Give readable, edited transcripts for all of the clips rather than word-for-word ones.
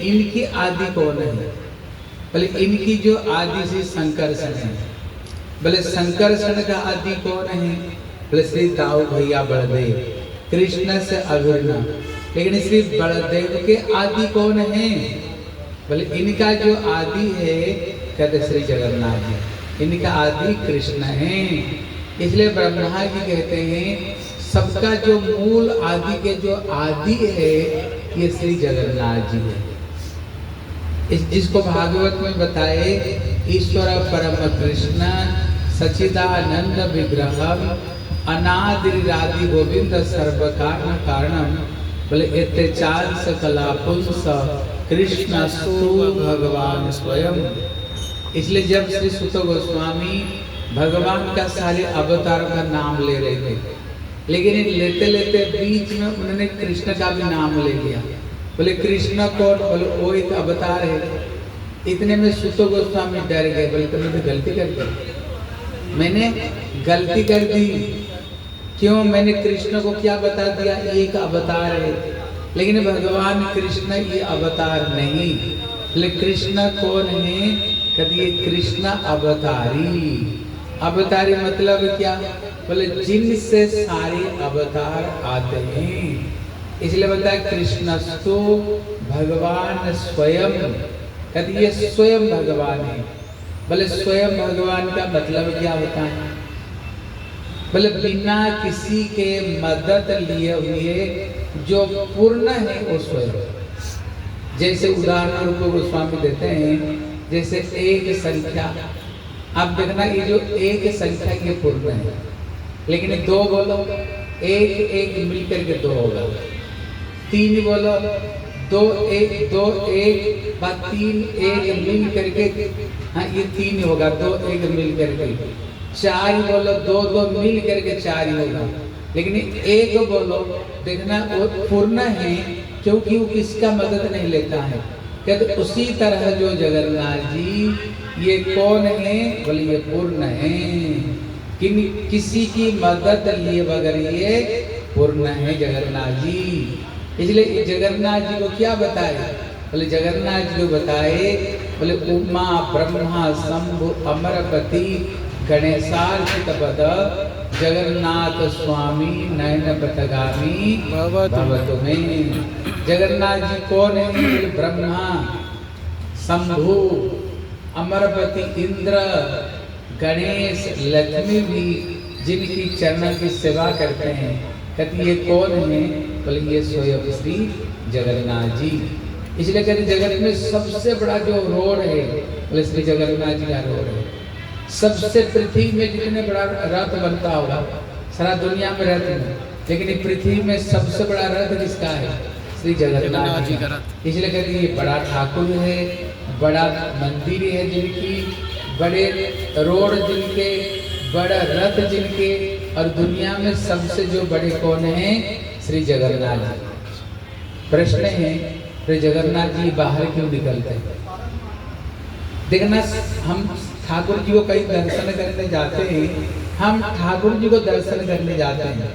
इनकी आदि कौन है? बोले इनकी जो आदि श्री शंकरषण है। बोले शंकरषण का आदि कौन है? बोले श्री दाऊ भैया बलदेव, कृष्ण से अभिन्न। लेकिन श्री बलदेव के आदि कौन है? बोले इनका जो आदि है कहते श्री जगन्नाथ जी, इनका आदि कृष्ण है। इसलिए ब्रह्मा जी कहते हैं सबका जो मूल आदि के जो आदि है ये श्री जगन्नाथ जी है। जिसको भागवत में बताए ईश्वर परम कृष्ण सच्चिदानंद विग्रहम अनादिरादि गोविंद सर्व कारण कारणम। बोले एते चार सकला पुंस कृष्ण सु भगवान स्वयं। इसलिए जब श्री सुत गोस्वामी भगवान का सारे अवतारों का नाम ले रहे थे, लेकिन लेते लेते बीच में उन्होंने कृष्ण का भी नाम ले लिया। बोले कृष्ण कौन? बोले वो एक अवतार है। इतने में सुत गोस्वामी डर गए। बोले तुमने तो गलती कर दी, मैंने गलती कर दी। क्यों? मैंने कृष्ण को क्या बता दिया? ये एक अवतार है, लेकिन भगवान कृष्ण ये अवतार नहीं। बोले कृष्ण कौन है? कहते ये कृष्ण अवतारी। अवतारी मतलब क्या? बोले जिनसे सारे अवतार आते हैं। इसलिए बोलता है कृष्णस्तु भगवान स्वयं। कहते ये स्वयं भगवान है। बोले स्वयं भगवान का मतलब क्या होता है? बोले बिना किसी के मदद लिए हुए जो पूर्ण है वो स्वयं। जैसे उदाहरण रूप गोस्वामी देते हैं, जैसे एक संख्या, आप देखना ये जो एक संख्या ये पूर्ण है, लेकिन दो बोलो एक एक मिलकर के दो होगा। तीन बोलो दो एक बात तीन एक मिल करके, हाँ ये तीन होगा, दो एक मिल करके। चार बोलो दो मिल करके चार होगा, लेकिन एक बोलो देखना वो पूर्ण है, क्योंकि वो किसका मदद नहीं लेता है। कहते उसी तरह जो जगन्नाथ जी ये कौन है? बोले ये पूर्ण है, किसी की मदद लिए बगैर ये पूर्ण है जगन्नाथ जी। इसलिए जगन्नाथ जी को क्या बताए? बोले जगन्नाथ जी को बताए, बोले उमा ब्रह्मा शंभु अमरपति गणेशार्चित पद जगन्नाथ स्वामी नयन पथगामी भवतु में। जगन्नाथ जी कौन है? ब्रह्मा शंभु अमरपति इंद्र गणेश लक्ष्मी भी जिनकी चरण की सेवा करते हैं। कहते ये कौन है? बोले ये स्वयं श्री जगन्नाथ जी। इसलिए कहते जगत में सबसे बड़ा जो रोड है बोले श्री जगन्नाथ जी का रोड है। सबसे पृथ्वी में जितने बड़ा रथ बनता होगा सारा दुनिया में रथ है, लेकिन पृथ्वी में सबसे बड़ा रथ किसका है? श्री जगन्नाथ जी का। इसलिए कहते ये बड़ा ठाकुर है, बड़ा मंदिर है जिनकी, बड़े रोड जिनके, बड़ा रथ जिनके, और दुनिया में सबसे जो बड़े कौन है? श्री जगन्नाथ जी। प्रश्न है श्री जगन्नाथ जी बाहर क्यों निकलते हैं? देखना हम ठाकुर जी को कहीं दर्शन करने जाते हैं, हम ठाकुर जी को दर्शन करने जाते हैं,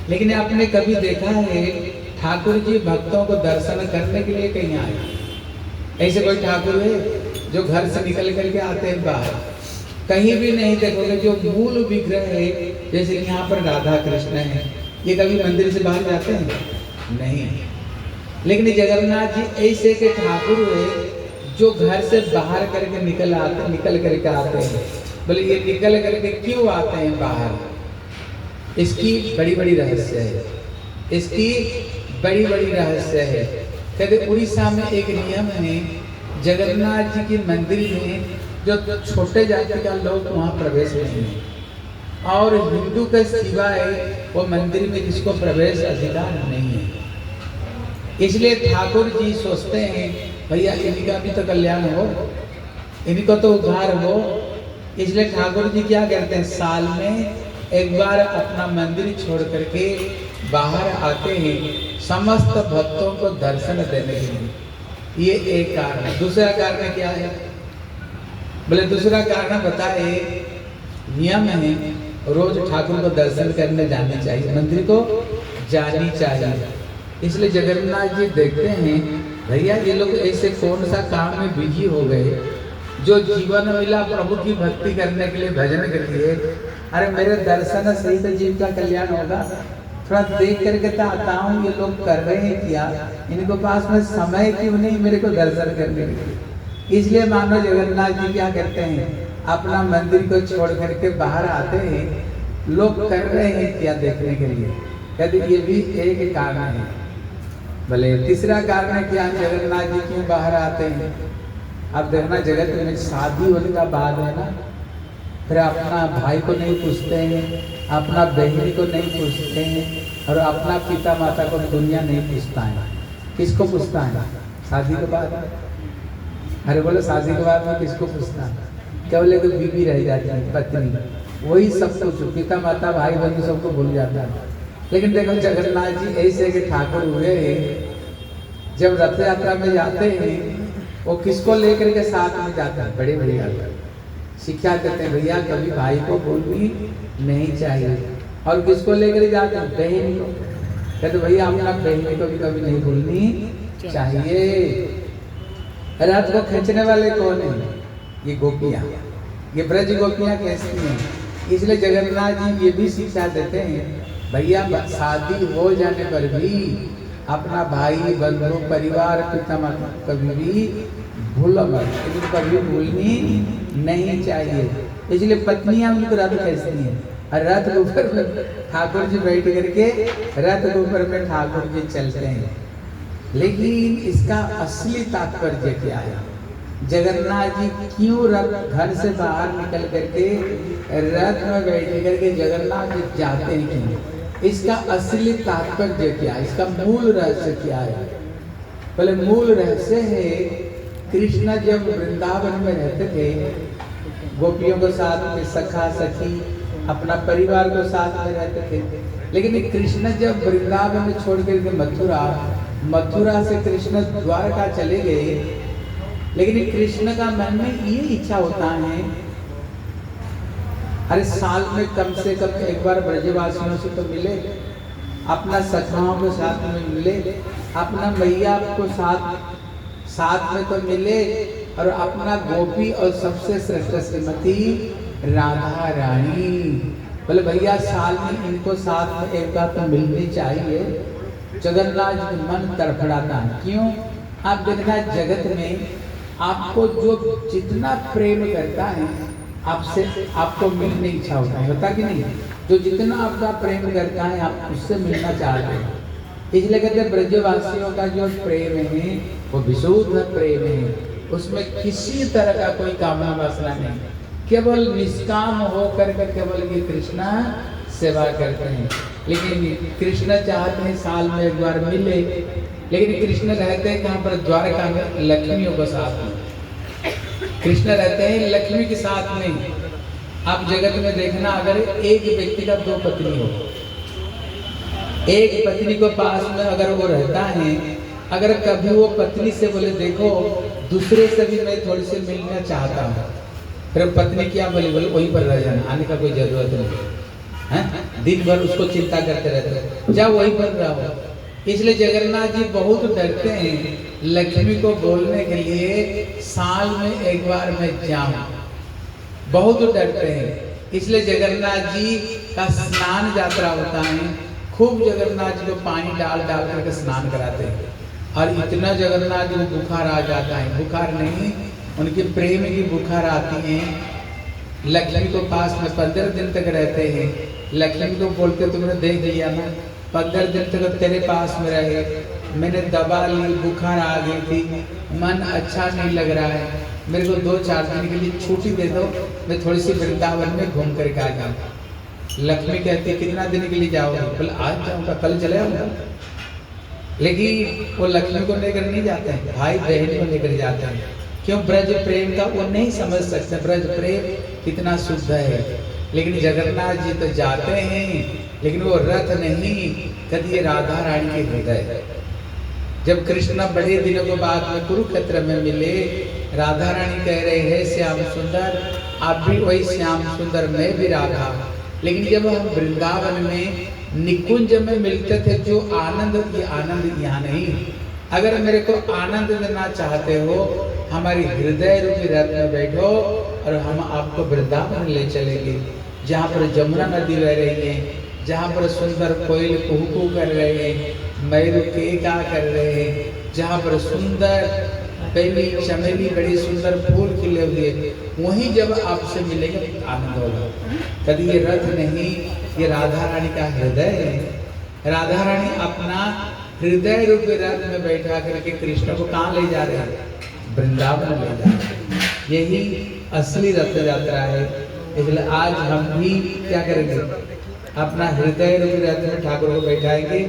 लेकिन आपने कभी देखा है ठाकुर जी भक्तों को दर्शन करने के लिए कहीं आए? ऐसे कोई ठाकुर है जो घर से निकल करके आते हैं बाहर? कहीं भी नहीं देखोगे। जो मूल विग्रह है, जैसे यहाँ पर राधा कृष्ण है, ये कभी मंदिर से बाहर जाते हैं? नहीं। लेकिन जगन्नाथ जी ऐसे के ठाकुर है जो घर से बाहर करके निकल करके आते हैं। बोले ये निकल करके क्यों आते हैं बाहर? इसकी बड़ी बड़ी रहस्य है, इसकी बड़ी बड़ी रहस्य है। कहते उड़ीसा में एक नियम है, जगन्नाथ जी के मंदिर में जो छोटे जाति का लोग वहाँ प्रवेश नहीं है, और हिंदू के सिवाय वो मंदिर में किसको प्रवेश अधिकार नहीं है। इसलिए ठाकुर जी सोचते हैं भैया इनका भी तो कल्याण हो, इनको तो उद्धार हो। इसलिए ठाकुर जी क्या करते हैं? साल में एक बार अपना मंदिर छोड़ करके बाहर आते हैं समस्त भक्तों को दर्शन देने के लिए। ये एक कारण है। दूसरा कारण क्या है? बोले दूसरा कारण बताए, नियम है रोज ठाकुर को दर्शन करने जाने चाहिए, मंदिर को जानी चाहिए। इसलिए जगन्नाथ जी देखते हैं भैया ये लोग ऐसे कौन सा काम में बिजी हो गए जो जीवन मिला प्रभु की भक्ति करने के लिए, भजन के लिए। अरे मेरे दर्शन से ही तो जीव का कल्याण होगा। थोड़ा देख करके तो आता हूँ ये लोग कर रहे हैं क्या, इनको पास में समय क्यों नहीं मेरे को दर्शन करने के लिए। इसलिए मानो जगन्नाथ जी क्या करते हैं, अपना मंदिर को छोड़ करके बाहर आते हैं, लोग कर रहे हैं क्या देखने के लिए। कहते ये भी एक कारण है। भले तीसरा कारण है क्या जगन्नाथ जी क्यों बाहर आते हैं। अब देखना जगत में शादी होने का बाद है ना, फिर अपना भाई को नहीं पूछते हैं, अपना बहन को नहीं पूछते हैं, और अपना पिता माता को दुनिया नहीं पूछता है। किसको पूछता है शादी के बाद? अरे बोलो शादी के बाद में किसको पूछता है? केवल एक बीवी रह जाती है, पत्नी, वही सब कुछ, पिता माता भाई बंधु सबको भूल जाता है। लेकिन देखो जगन्नाथ जी ऐसे के ठाकुर हुए, जब रथ यात्रा में जाते हैं वो किसको लेकर के साथ में जाता है? बड़े बड़े आदमी शिक्षा देते हैं भैया कभी भाई को भूलनी नहीं चाहिए। और किसको लेकर जाते हैं? बहन को। कहते भैया अपना बहन को भी कभी नहीं भूलनी चाहिए। रथ को खींचने वाले कौन है? ये गोपियाँ, ये ब्रज गोपियाँ कैसी हैं। इसलिए जगन्नाथ जी ये भी शिक्षा देते हैं भैया शादी हो जाने पर भी अपना भाई बंधु परिवार पिता माता कभी भी भूलो मत, इनको कभी भूलनी नहीं चाहिए। इसलिए पत्नियां उनको रथ कैसी हैं, और रथ के ऊपर में ठाकुर जी बैठ करके रथ के ऊपर में ठाकुर जी चलते हैं। लेकिन इसका असली तात्पर्य क्या है? जगन्नाथ जी क्यों रथ घर से बाहर निकल करके रथ में बैठ करके जगन्नाथ जी जाते हैं क्यों? इसका असली तात्पर्य क्या है? इसका मूल रहस्य क्या है? पहले मूल रहस्य है कृष्ण जब वृंदावन में रहते थे, गोपियों के साथ में सखा सखी अपना परिवार को साथ में रहते थे। लेकिन कृष्ण जब वृंदावन में छोड़ करके मथुरा से कृष्ण द्वारका चले गए, लेकिन कृष्ण का मन में ये इच्छा होता है अरे साल में कम से कम एक बार ब्रजवासियों से तो मिले, अपना सखाओं के साथ में मिले, अपना मैया को साथ में तो मिले, और अपना गोपी और सबसे श्रेष्ठ श्रीमती राधा रानी, बोले भैया साल में इनको साथ में एक बार तो मिलनी चाहिए। जगन्नाथ जी मन तड़फड़ाता है। क्यों? आप देखना जगत में आपको जो जितना प्रेम करता है आपसे आपको मिलने की इच्छा होता है, होता कि नहीं? जो जितना आपका प्रेम करता है आप उससे मिलना चाहते हैं। इसलिए कहते हैं ब्रजवासियों का जो प्रेम है वो विशुद्ध प्रेम है, उसमें किसी तरह का कोई कामना वासना नहीं, केवल निष्काम होकर केवल ये कृष्णा सेवा करते हैं। लेकिन कृष्ण चाहते हैं साल में एक बार मिले, लेकिन कृष्ण रहते हैं कहाँ पर? द्वारका में लक्ष्मियों के साथ में। कृष्ण रहते हैं लक्ष्मी के साथ में। आप जगत में देखना अगर एक व्यक्ति का दो पत्नी हो, एक पत्नी को पास में अगर वो रहता है, अगर कभी वो पत्नी से बोले देखो दूसरे से भी मैं थोड़ी सी मिलना चाहता हूँ, फिर पत्नी क्या बोले? बोले वहीं पर रह जाना, आने का कोई जरूरत नहीं है। दिन भर उसको चिंता करते रहते, जाओ वहीं पर रहो। इसलिए जगन्नाथ जी बहुत डरते हैं लक्ष्मी को बोलने के लिए साल में एक बार मैं जाऊं, बहुत डरते हैं। इसलिए जगन्नाथ जी का स्नान यात्रा होता है, खूब जगन्नाथ जी को पानी डाल करके स्नान कराते हैं, और इतना जगन्नाथ जी को बुखार आ जाता है, बुखार नहीं उनके प्रेम की बुखार आती है। लक्ष्मी को पास में 15 दिन तक रहते हैं। लक्ष्मी को बोलते तुमने देख लिया ना, 15 दिन तक तेरे पास में रहे, मैंने दवा ली, बुखार आ गई थी, मन अच्छा नहीं लग रहा है, मेरे को 2-4 दिन के लिए छुट्टी दे दो, मैं थोड़ी सी वृंदावन में घूम करके आ जाऊँ। लक्ष्मी कहती है कितना दिन के लिए जाओगे? बोले आज जाऊँगा, कल चले आऊँगा। लेकिन वो लक्ष्मी को लेकर नहीं जाते हैं, भाई बहन को लेकर जाते हैं। क्यों? ब्रज प्रेम का वो नहीं समझ सकते, ब्रज प्रेम कितना शुद्ध है। लेकिन जगन्नाथ जी तो जाते हैं, लेकिन वो रथ नहीं, कहती है राधा रानी के हृदय। जब कृष्ण बड़े दिनों के बाद में कुरुक्षेत्र में मिले, राधा रानी कह रहे हैं श्याम सुंदर आप भी वही श्याम सुंदर, मैं भी राधा। लेकिन जब हम वृंदावन में निकुंज में मिलते थे जो आनंद, ये आनंद यहाँ नहीं। अगर मेरे को आनंद देना चाहते हो, हमारी हृदय रूपी रथ में बैठो और हम आपको वृंदावन ले चलेंगे, जहाँ पर जमुना नदी बह रही है, जहाँ पर सुंदर कोयल कुहू कर रहे हैं, मयूर केका कर रहे हैं, जहाँ पर सुंदर बेली चमेली बड़ी सुंदर फूल खिले हुए, वहीं जब आपसे मिलेंगे आनंद होगा। कभी ये रथ नहीं, ये राधा रानी का हृदय है। राधा रानी अपना हृदय रूपी रथ में बैठा करके कृष्ण को कहाँ ले जा रहे हैं? वृंदावन ले जा रहे हैं। यही असली रथ यात्रा है। इसलिए आज हम भी क्या करेंगे? अपना हृदय रूपी रथ में ठाकुर को बैठाएंगे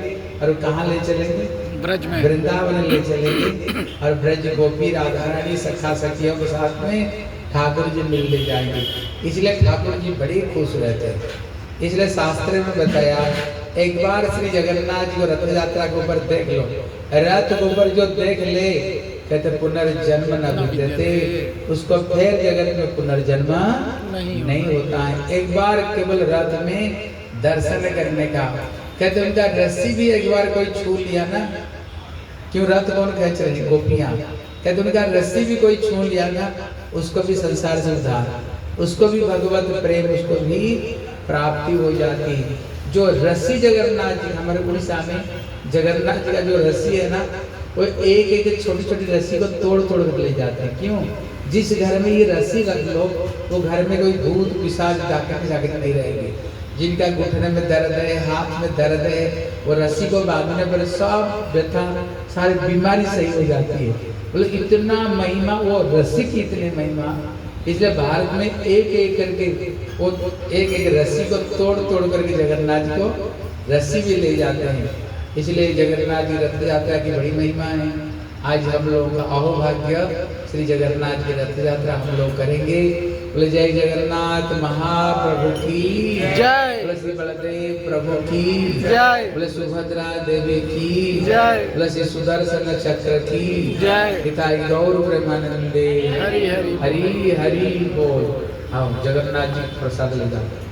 और कहाँ ले चलेंगे? ब्रज में, वृंदावन ले चलेंगे और ब्रज गोपी राधा रानी सखा सखियों के साथ में ठाकुर जी मिलने जाएंगे। इसलिए ठाकुर जी बड़े खुश रहते हैं। इसलिए शास्त्र में बताया, एक बार श्री जगन्नाथ जी को रथ यात्रा के ऊपर देख लो, रथ के ऊपर जो देख ले कहते पुनर्जन्म न देते, उसको फिर जगत में पुनर्जन्म नहीं होता है। एक बार केवल रथ में दर्शन करने का, कहते उनका रस्सी भी एक बार कोई छू लिया ना, क्यों रथ कौन खींच रही? गोपियां। कहते उनका रस्सी भी कोई छू लिया ना, उसको भी संसार से उद्धार, उसको भी भगवत प्रेम, उसको भी प्राप्ति हो जाती है। जो रस्सी जगन्नाथ जी, हमारे उड़ीसा में जगन्नाथ जी का जो रस्सी है ना, वो एक एक छोटी छोटी रस्सी को तोड़ तोड़ कर ले जाते हैं। क्यों? जिस घर में ये रस्सी रख लो, वो घर में कोई भूत पिशाच डाकने नहीं रहेंगे। जिनका घुटने में दर्द है, हाथ में दर्द है, वो रस्सी को बांधने पर सब व्यथा, सारी बीमारी सही हो जाती है। बोले इतना महिमा, वो रस्सी की इतनी महिमा। इसलिए भारत में एक एक करके वो एक एक रस्सी को तोड़ तोड़ करके जगन्नाथ जी को रस्सी भी ले जाते हैं। इसलिए जगन्नाथ जी रथ यात्रा की बड़ी महिमा है। आज हम लोगों का अहोभाग्य श्री जगन्नाथ की रथ यात्रा हम लोग करेंगे। बोले जय जगन्नाथ महाप्रभु की जय, बोले श्री बलदेव प्रभु की जय, बोले सुभद्रा देवी की जय, बोले श्री सुदर्शन चक्र की जय, पिता गौर प्रेमानंदे हरि हरि हरि हरि बोल। हाँ, जगन्नाथ जी प्रसाद ले जाओ।